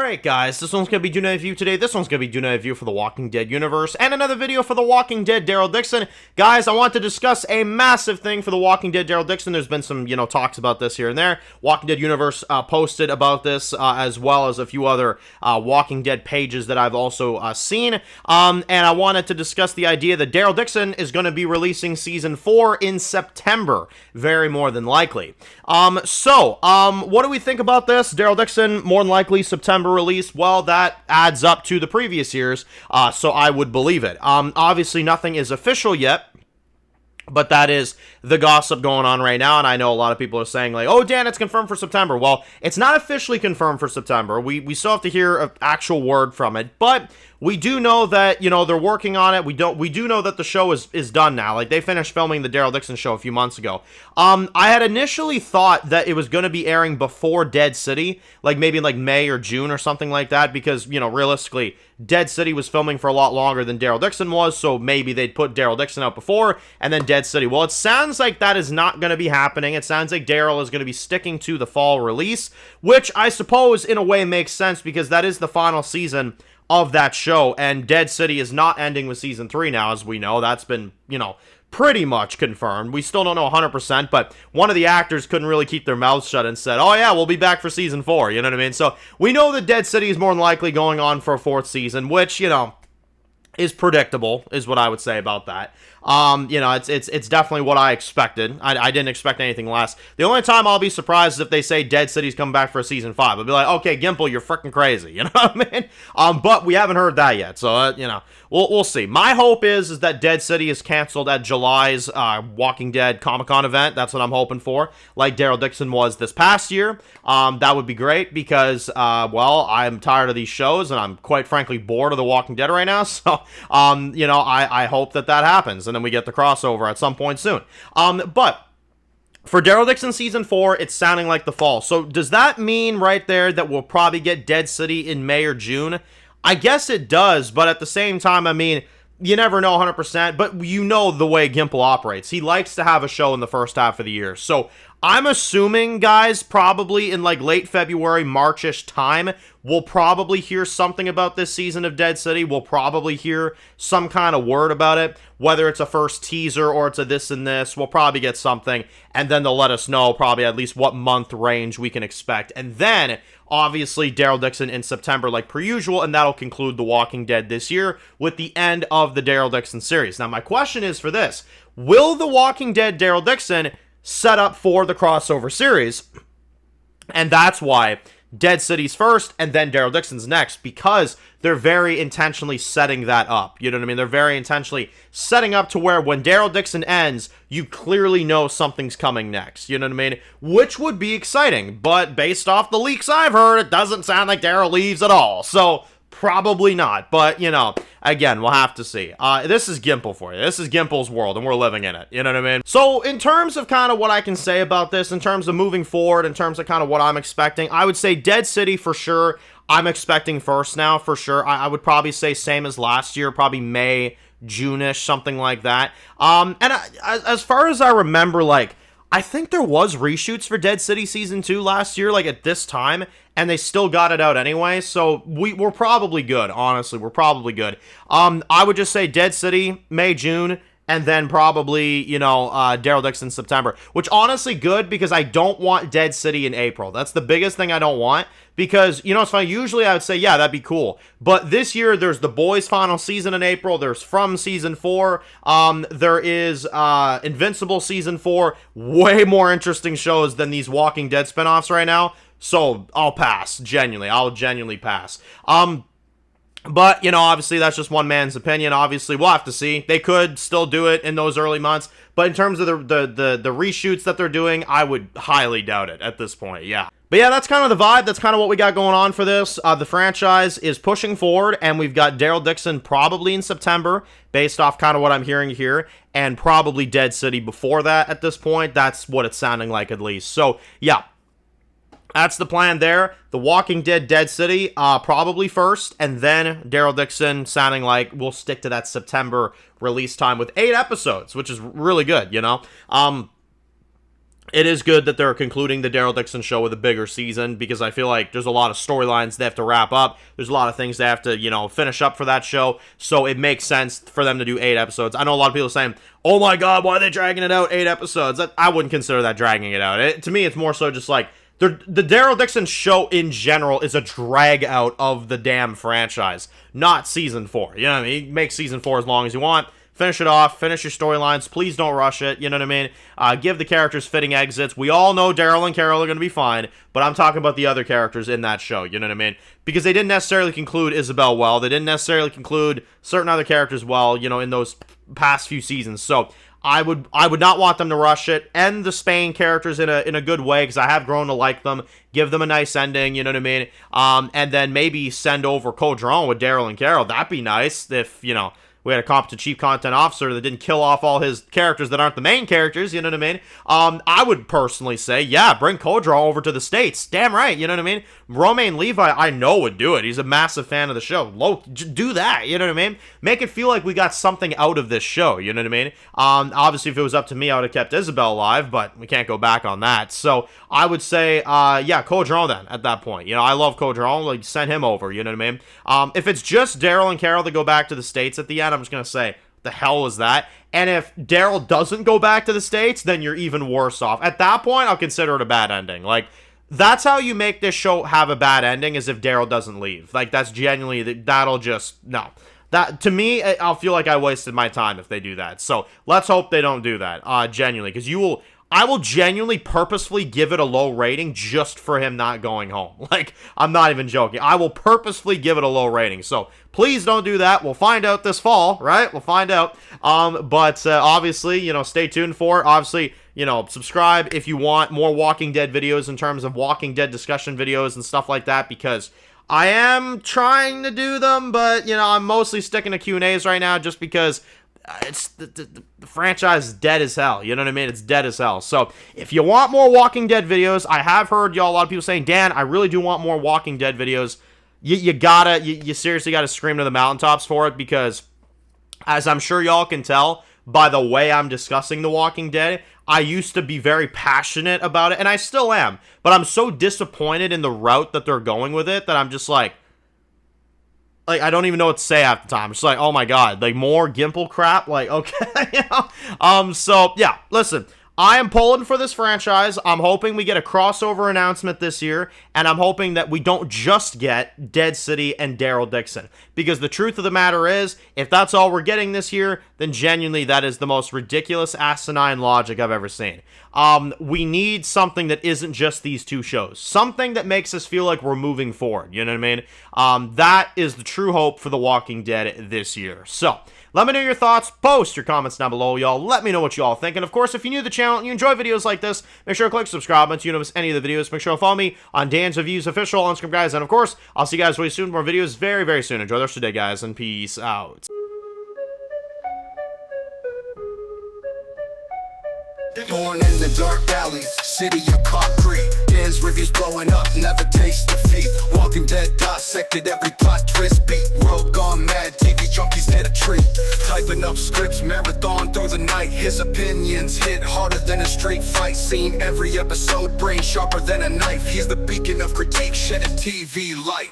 Alright guys, this one's going to be doing a review today. This one's going to be doing a review for the Walking Dead universe and another video for the Walking Dead Daryl Dixon. Guys, I want to discuss a massive thing for the Walking Dead Daryl Dixon. There's been some, talks about this here and there. Walking Dead universe posted about this as well as a few other Walking Dead pages that I've also seen. And I wanted to discuss the idea that Daryl Dixon is going to be releasing season 4 in September. Very more than likely. What do we think about this? Daryl Dixon, more than likely September release. Well, that adds up to the previous years, so I would believe it. Obviously, nothing is official yet, but that is the gossip going on right now, and I know a lot of people are saying, like, oh, Dan, it's confirmed for September. Well, it's not officially confirmed for September. We still have to hear an actual word from it, but we do know that, they're working on it. We do know that the show is done now. Like, they finished filming the Daryl Dixon show a few months ago. I had initially thought that it was going to be airing before Dead City, like maybe like May or June or something like that, because, realistically, Dead City was filming for a lot longer than Daryl Dixon was, so maybe they'd put Daryl Dixon out before, and then Dead City. Well, it sounds like that is not going to be happening. It sounds like Daryl is going to be sticking to the fall release, which I suppose in a way makes sense because that is the final season of that show, and Dead City is not ending with season 3 now, as we know. That's been, pretty much confirmed. We still don't know 100%, but one of the actors couldn't really keep their mouths shut and said, oh yeah, we'll be back for season 4, you know what I mean? So we know that Dead City is more than likely going on for a 4th season, which, is predictable, is what I would say about that. It's definitely what I expected. I didn't expect anything less. The only time I'll be surprised is if they say Dead City's coming back for a season 5. I'll be like, okay, Gimple, you're freaking crazy, you know what I mean? But we haven't heard that yet, so, we'll see. My hope is that Dead City is canceled at July's Walking Dead Comic-Con event. That's what I'm hoping for, like Daryl Dixon was this past year. That would be great because, I'm tired of these shows, and I'm quite frankly bored of The Walking Dead right now, so, I hope that happens, and then we get the crossover at some point soon. But for Daryl Dixon season 4, it's sounding like the fall. So does that mean right there that we'll probably get Dead City in May or June? I guess it does, but at the same time, I mean, you never know 100%, but you know the way Gimple operates. He likes to have a show in the first half of the year. So I'm assuming, guys, probably in like late February, March-ish time, we'll probably hear something about this season of Dead City. We'll probably hear some kind of word about it, whether it's a first teaser or it's a this and this. We'll probably get something, and then they'll let us know probably at least what month range we can expect. And then, obviously, Daryl Dixon in September like per usual, and that'll conclude The Walking Dead this year with the end of the Daryl Dixon series. Now, my question is for this. Will The Walking Dead Daryl Dixon set up for the crossover series? And that's why Dead City's first and then Daryl Dixon's next, because they're very intentionally setting that up. You know what I mean? They're very intentionally setting up to where when Daryl Dixon ends, you clearly know something's coming next. You know what I mean? Which would be exciting, but based off the leaks I've heard, it doesn't sound like Daryl leaves at all. So probably not, but, again, we'll have to see. This is Gimple for you. This is Gimple's world, and we're living in it. You know what I mean? So, in terms of kind of what I can say about this, in terms of moving forward, in terms of kind of what I'm expecting, I would say Dead City for sure. I'm expecting first now, for sure. I would probably say same as last year, probably May, June-ish, something like that. As far as I remember, I think there was reshoots for Dead City Season 2 last year, at this time, and they still got it out anyway, so we're probably good, honestly, we're probably good. I would just say Dead City, May, June, and then probably, Daryl Dixon September, which honestly good because I don't want Dead City in April. That's the biggest thing I don't want because, it's funny, usually I would say, yeah, that'd be cool. But this year, there's The Boys final season in April, there's From season 4, there is Invincible season 4, way more interesting shows than these Walking Dead spinoffs right now. So I'll pass, I'll genuinely pass. But, obviously that's just one man's opinion. Obviously, we'll have to see. They could still do it in those early months. But in terms of the reshoots that they're doing, I would highly doubt it at this point, yeah. But yeah, that's kind of the vibe. That's kind of what we got going on for this. The franchise is pushing forward, and we've got Daryl Dixon probably in September, based off kind of what I'm hearing here, and probably Dead City before that at this point. That's what it's sounding like at least. So, yeah. That's the plan there. The Walking Dead Dead City, probably first, and then Daryl Dixon sounding like we'll stick to that September release time with 8 episodes, which is really good, it is good that they're concluding the Daryl Dixon show with a bigger season, because I feel like there's a lot of storylines they have to wrap up. There's a lot of things they have to, finish up for that show. So it makes sense for them to do 8 episodes. I know a lot of people saying, oh my God, why are they dragging it out 8 episodes? I wouldn't consider that dragging it out. To me, it's more so just like, the Daryl Dixon show in general is a drag out of the damn franchise, not season 4. You know what I mean? You make season 4 as long as you want. Finish it off. Finish your storylines. Please don't rush it. You know what I mean? Give the characters fitting exits. We all know Daryl and Carol are going to be fine, but I'm talking about the other characters in that show. You know what I mean? Because they didn't necessarily conclude Isabel well. They didn't necessarily conclude certain other characters well, in those past few seasons. So I would not want them to rush it. End the Spain characters in a good way, because I have grown to like them. Give them a nice ending, you know what I mean? And then maybe send over Codron with Daryl and Carol. That'd be nice if, we had a competent chief content officer that didn't kill off all his characters that aren't the main characters, you know what I mean? I would personally say, yeah, bring Codron over to the States. Damn right, you know what I mean? Romaine Levi, I know, would do it. He's a massive fan of the show. Do that, you know what I mean? Make it feel like we got something out of this show, you know what I mean? Obviously, if it was up to me, I would have kept Isabel alive, but we can't go back on that. So I would say, yeah, Codron then, at that point. I love Codron. Like, send him over, you know what I mean? If it's just Daryl and Carol that go back to the States at the end, I'm just going to say, the hell was that? And if Daryl doesn't go back to the States, then you're even worse off. At that point, I'll consider it a bad ending. Like, that's how you make this show have a bad ending, is if Daryl doesn't leave. Like, that's genuinely, that'll just, no. That, to me, I'll feel like I wasted my time if they do that. So, let's hope they don't do that, genuinely. Because I will genuinely purposefully give it a low rating just for him not going home. Like, I'm not even joking. I will purposefully give it a low rating. So, please don't do that. We'll find out this fall, right? We'll find out. But obviously, stay tuned for it. Obviously, subscribe if you want more Walking Dead videos in terms of Walking Dead discussion videos and stuff like that, because I am trying to do them, but, I'm mostly sticking to Q&As right now just because it's the franchise is dead as hell. You know what I mean? It's dead as hell. So if you want more Walking Dead videos, I have heard a lot of people saying, Dan, I really do want more Walking Dead videos. You seriously gotta scream to the mountaintops for it, because as I'm sure y'all can tell by the way I'm discussing The Walking Dead, I used to be very passionate about it, and I still am, but I'm so disappointed in the route that they're going with it that I'm just like, I don't even know what to say half the time. It's like, oh my God, like more Gimple crap. Like, okay, So yeah, listen, I am pulling for this franchise. I'm hoping we get a crossover announcement this year, and I'm hoping that we don't just get Dead City and Daryl Dixon. Because the truth of the matter is, if that's all we're getting this year, then genuinely that is the most ridiculous, asinine logic I've ever seen. We need something that isn't just these 2 shows. Something that makes us feel like we're moving forward, you know what I mean? That is the true hope for The Walking Dead this year. So, let me know your thoughts. Post your comments down below, y'all. Let me know what y'all think. And, of course, if you're new to the channel and you enjoy videos like this, make sure to click subscribe so you don't miss any of the videos. Make sure to follow me on Dan's Reviews Official on Instagram, guys. And, of course, I'll see you guys really soon. More videos very, very soon. Enjoy the rest of the day, guys, and peace out. Born in the dark alleys, city of concrete. Dan's reviews blowing up, never taste defeat. Walking Dead dissected every plot twist beat. World gone mad, TV junkies hit a treat. Typing up scripts, marathon through the night. His opinions hit harder than a street fight scene. Every episode, brain sharper than a knife. He's the beacon of critique, shedding TV light.